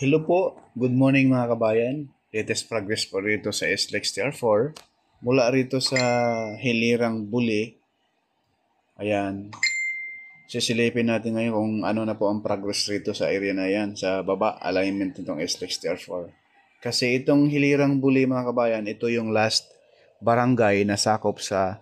Hello po, good morning mga kabayan. Latest progress po rito sa SLEX TR4. Mula rito sa Hilirang Buli. Ayan. Sisilipin natin ngayon kung ano na po ang progress rito sa area na yan. Sa baba, alignment nitong SLEX TR4. Kasi itong Hilirang Buli mga kabayan, ito yung last barangay na sakop sa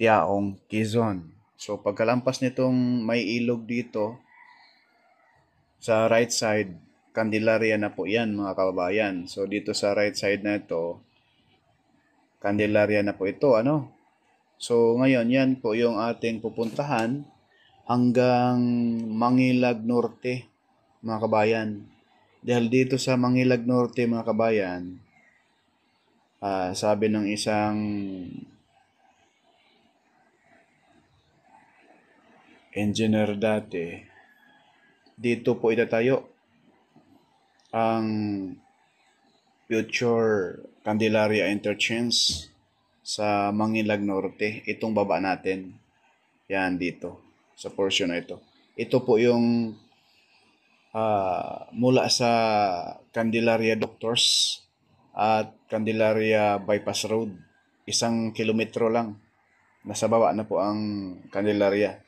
Tiaong, Quezon. So pagkalampas nitong may ilog dito, sa right side, Candelaria na po yan mga kababayan. So dito sa right side na ito, Candelaria na po ito, ano? So ngayon, yan po yung ating pupuntahan hanggang Mangilag Norte, mga kabayan. Dahil dito sa Mangilag Norte, mga kabayan, sabi ng isang engineer dati, dito po itatayo ang future Candelaria Interchange sa Mangilag Norte. Itong baba natin. Yan dito. Sa portion na ito. Ito po yung mula sa Candelaria Doctors at Candelaria Bypass Road. 1 kilometro lang. Nasa baba na po ang Candelaria.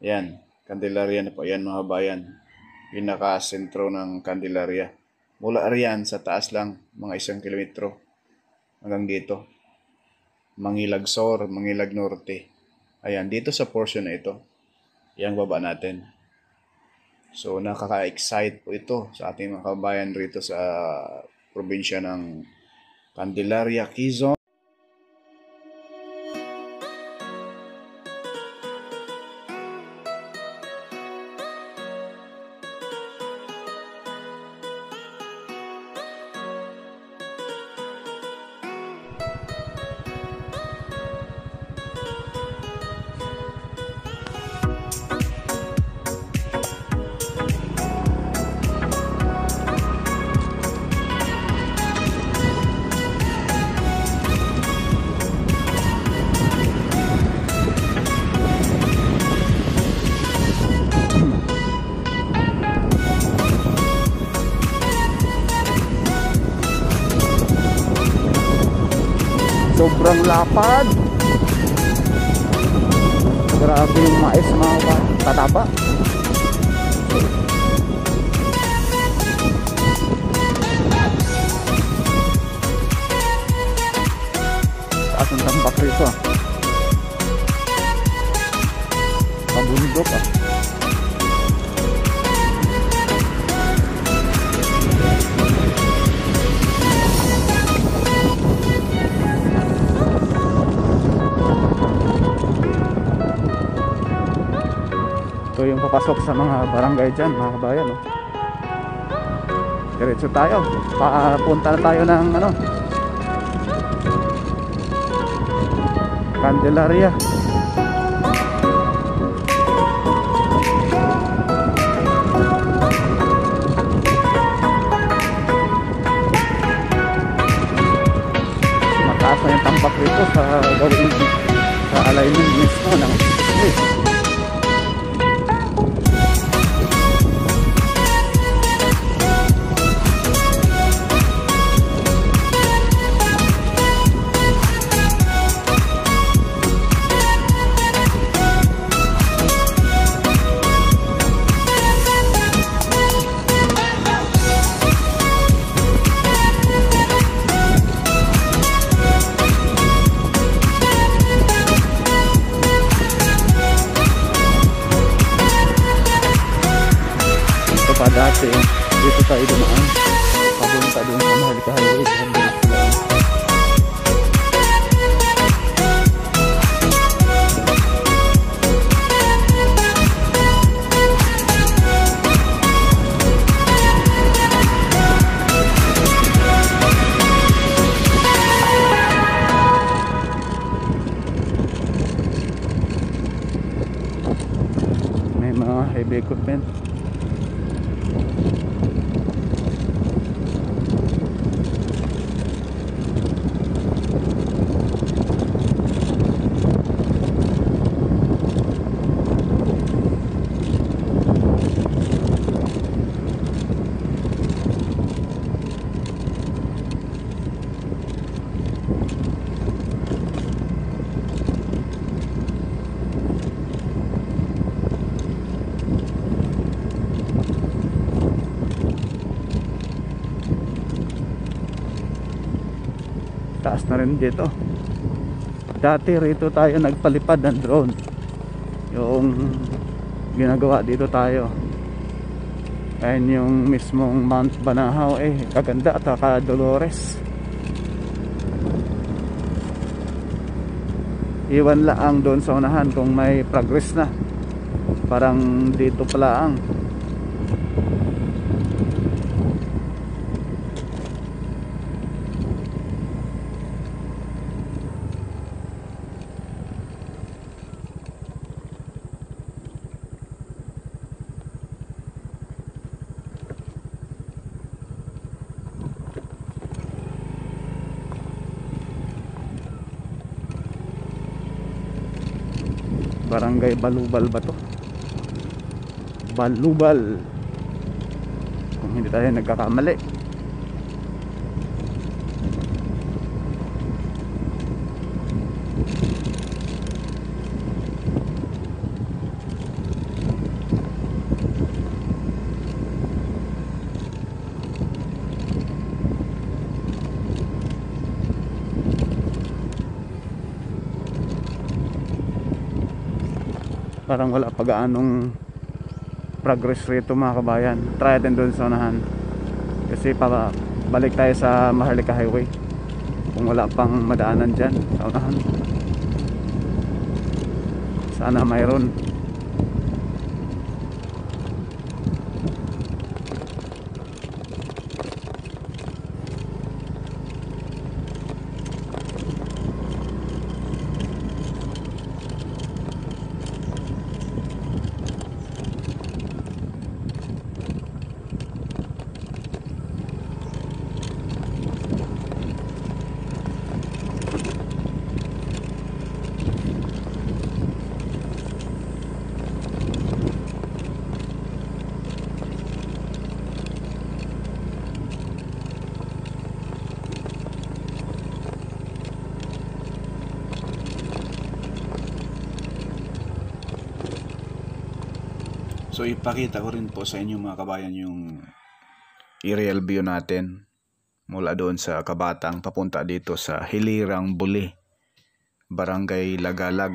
Yan. Candelaria na po. Yan mga bayan. Pinaka-sentro ng Candelaria. Mula riyan sa taas lang, mga 1 kilometro hanggang dito. Mangilag Sur, Mangilag Norte. Ayan, dito sa portion na ito. Yang baba natin. So, nakaka-excite po ito sa ating mga kabayan rito sa probinsya ng Candelaria, Quezon. Sobrang lapad. Grabe yung mais mga tataba. Taas ang tambak rito. Pabundok ah. Ito yung papasok sa mga barangay dyan mga kabayan, no? Diretso tayo, papunta na tayo ng ano, Candelaria. Mataas na yung tampak rito sa gawin, sa alignment mismo ng dati. Dito tayo dumaan papunta doon sa Maharlika Highway. May mga heavy equipment. taas na rin dito. Dati rito tayo nagpalipad ng drone. Yung ginagawa dito tayo. Ayun yung mismong Mount Banahaw, kaganda at saka Dolores. Iwan lang doon sa unahan kung may progress na. Parang dito pala ang Barangay Balubal ba to? Balubal, kung hindi tayo nagkakamali. Parang wala pa gaanong progress rito mga kabayan. Try natin doon sa unahan, kasi para balik tayo sa Maharlika Highway kung wala pang madaanan dyan sa unahan. Sana mayroon. So ipakita ko rin po sa inyo mga kabayan yung aerial view natin mula doon sa Kabatang papunta dito sa Hilirang Buli, Barangay Lagalag.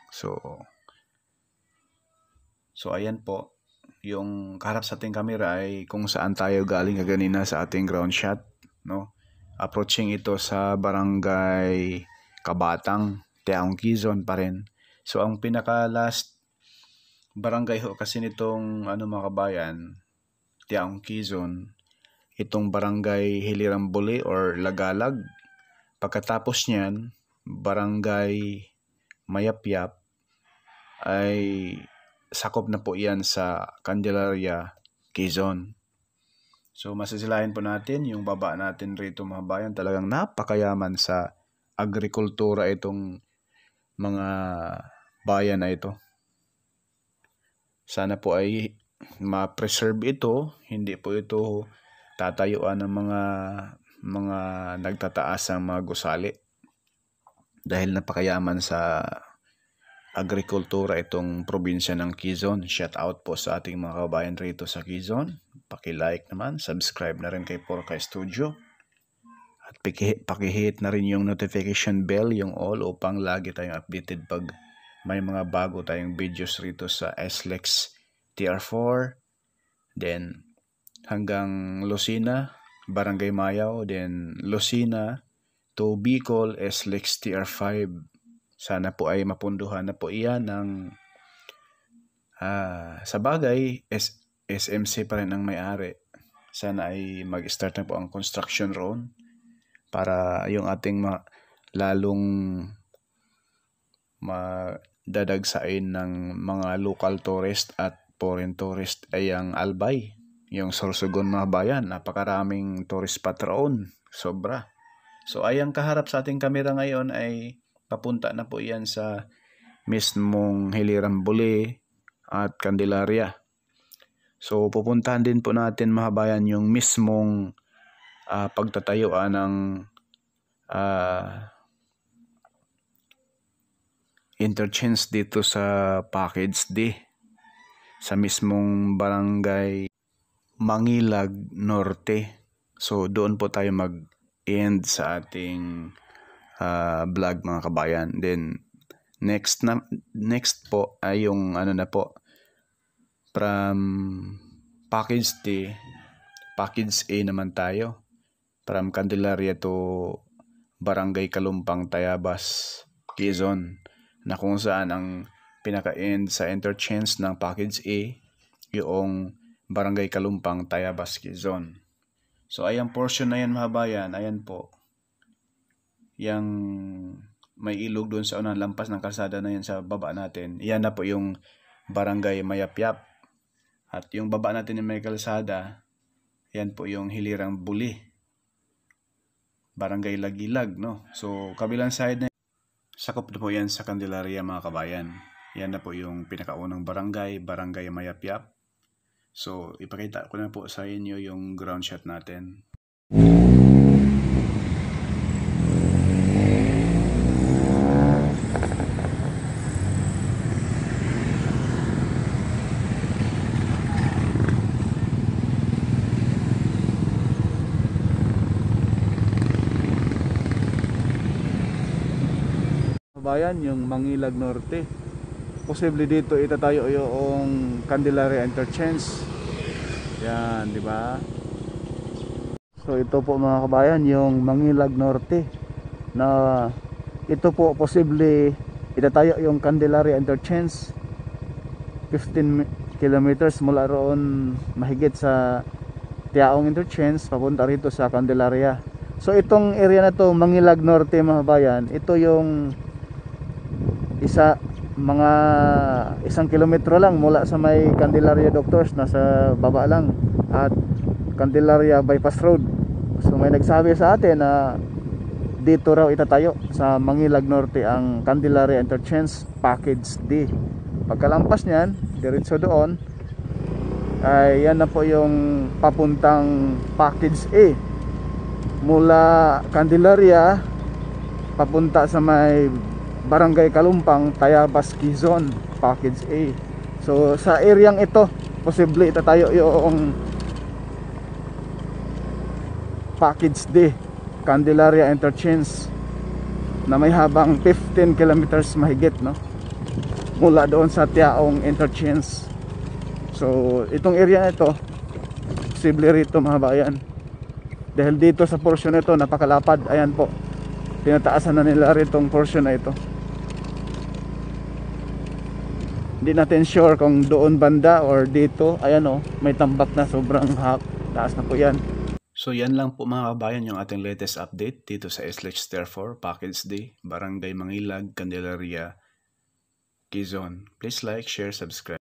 So ayan po, yung kaharap sa ating camera ay kung saan tayo galing kaganina sa ating ground shot, no? Approaching ito sa Barangay Kabatang, Tiaong, Quezon pa rin. So ang pinaka last barangay ho kasi nitong mga kabayan, Tiaong, Quezon, itong Barangay Hilirang Buli or Lagalag. Pagkatapos niyan, Barangay Mayapyap ay sakop na po yan sa Candelaria, Quezon. So masisilayan po natin yung baba natin rito mga bayan. Talagang napakayaman sa agrikultura itong mga bayan na ito. Sana po ay ma-preserve ito, hindi po ito tatayuan ng mga nagtataasang mga gusali. Dahil napakayaman sa agrikultura itong probinsya ng Quezon. Shout out po sa ating mga kabayan rito sa Quezon. Paki-like naman, subscribe na rin kay Porca Studio. At paki-hit na rin yung notification bell, yung all, upang lagi tayong updated pag may mga bago tayong videos rito sa SLEX TR4, then hanggang Lucena, Barangay Mayaw, then Lucena to Bicol, SLEX TR5. Sana po ay mapunduhan na po iyan ng sa bagay, SMC pa rin ang may-ari. Sana ay mag-start na po ang construction roon para yung ating lalong dadagsain ng mga local tourist at foreign tourist ay ang Albay, yung Sorsogon mga bayan. Napakaraming tourist spot roon, sobra. So ayang kaharap sa ating kamera ngayon ay papunta na po yan sa mismong Hilirang Buli at Candelaria. So pupuntahan din po natin mga bayan yung mismong pagtatayuan ng interchange dito sa Package D sa mismong Barangay Mangilag Norte. So doon po tayo end sa ating vlog mga kabayan. Then next po ay yung ano na po, from package D, package A naman tayo, from Candelaria to Barangay Kalumpang, Tayabas, Quezon, na kung saan ang pinaka-end sa interchange ng package A yung Barangay Kalumpang, Tayabas, Quezon. So ayan portion na yan mga bayan, ayan po, yung may ilog doon sa unang lampas ng kalsada na yan sa baba natin, yan na po yung Barangay Mayapyap. At yung baba natin yung may kalsada, yan po yung Hilirang Buli, Barangay Lagilag, no? So kabilang side na sakop na po yan sa Candelaria mga kabayan. Yan na po yung pinakaunang barangay, Barangay Mayapyap. So ipakita ko na po sa inyo yung ground shot natin. Bayan, yung Mangilag Norte. Posible dito itatayo yung Candelaria Interchange. Yan, di ba? So ito po mga kabayan, yung Mangilag Norte, na ito po posible itatayo yung Candelaria Interchange. 15 kilometers mula roon mahigit sa Tiaong Interchange papunta rito sa Candelaria. So itong area na to, Mangilag Norte mga kabayan, ito yung isang kilometro lang mula sa may Candelaria Doctors, nasa baba lang, at Candelaria Bypass Road. So may nagsabi sa atin na dito raw itatayo sa Mangilag Norte ang Candelaria Interchange Package D. Pagkalampas niyan, diretso doon ay yan na po yung papuntang Package A. Mula Candelaria papunta sa may Barangay Kalumpang, Tayabas, Quezon, Package A. So sa areang ito, posible itatayo yung Package D, Candelaria Interchange, na may habang 15 kilometers mahigit, no? Mula doon sa Tiaong Interchange. So itong area na ito, posible rito mga bayan. Dahil dito sa portion na ito, napakalapad. Ayan po, tinataasan na nila rin itong portion na ito. Hindi natin sure kung doon banda or dito. Ayan o, may tambak na, sobrang taas na po yan. So yan lang po mga kabayan yung ating latest update dito sa SLEX Tier 4 Package D, Barangay Mangilag, Candelaria, Quezon. Please like, share, subscribe.